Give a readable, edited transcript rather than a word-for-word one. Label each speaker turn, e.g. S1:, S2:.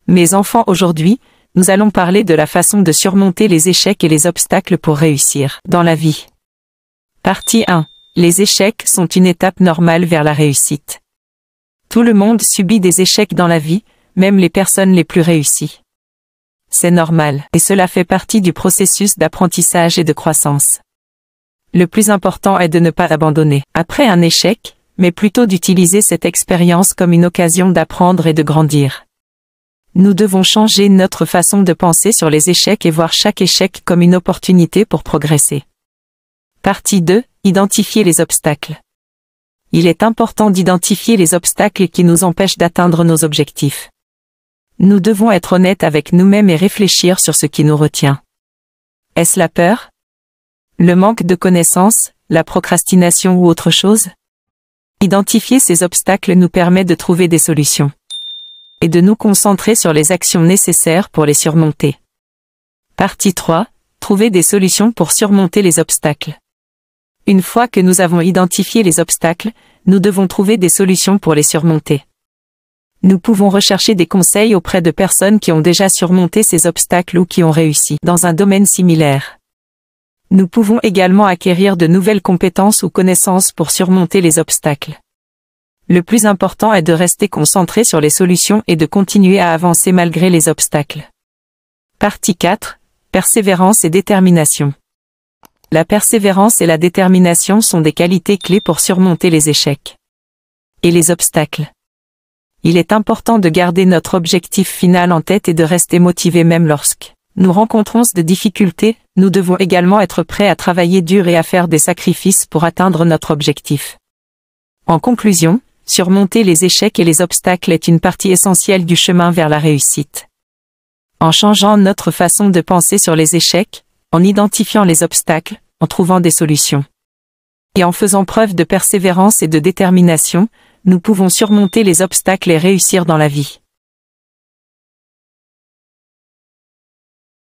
S1: Mes enfants, aujourd'hui, nous allons parler de la façon de surmonter les échecs et les obstacles pour réussir dans la vie. Partie 1. Les échecs sont une étape normale vers la réussite. Tout le monde subit des échecs dans la vie, même les personnes les plus réussies. C'est normal, et cela fait partie du processus d'apprentissage et de croissance. Le plus important est de ne pas abandonner après un échec, mais plutôt d'utiliser cette expérience comme une occasion d'apprendre et de grandir. Nous devons changer notre façon de penser sur les échecs et voir chaque échec comme une opportunité pour progresser. Partie 2. Identifier les obstacles. Il est important d'identifier les obstacles qui nous empêchent d'atteindre nos objectifs. Nous devons être honnêtes avec nous-mêmes et réfléchir sur ce qui nous retient. Est-ce la peur? Le manque de connaissances, la procrastination ou autre chose? Identifier ces obstacles nous permet de trouver des solutions et de nous concentrer sur les actions nécessaires pour les surmonter. Partie 3. Trouver des solutions pour surmonter les obstacles. Une fois que nous avons identifié les obstacles, nous devons trouver des solutions pour les surmonter. Nous pouvons rechercher des conseils auprès de personnes qui ont déjà surmonté ces obstacles ou qui ont réussi dans un domaine similaire. Nous pouvons également acquérir de nouvelles compétences ou connaissances pour surmonter les obstacles. Le plus important est de rester concentré sur les solutions et de continuer à avancer malgré les obstacles. Partie 4. Persévérance et détermination. La persévérance et la détermination sont des qualités clés pour surmonter les échecs et les obstacles. Il est important de garder notre objectif final en tête et de rester motivé même lorsque nous rencontrons de difficultés. Nous devons également être prêts à travailler dur et à faire des sacrifices pour atteindre notre objectif. En conclusion, surmonter les échecs et les obstacles est une partie essentielle du chemin vers la réussite. En changeant notre façon de penser sur les échecs, en identifiant les obstacles, en trouvant des solutions, et en faisant preuve de persévérance et de détermination, nous pouvons surmonter les obstacles et réussir dans la vie.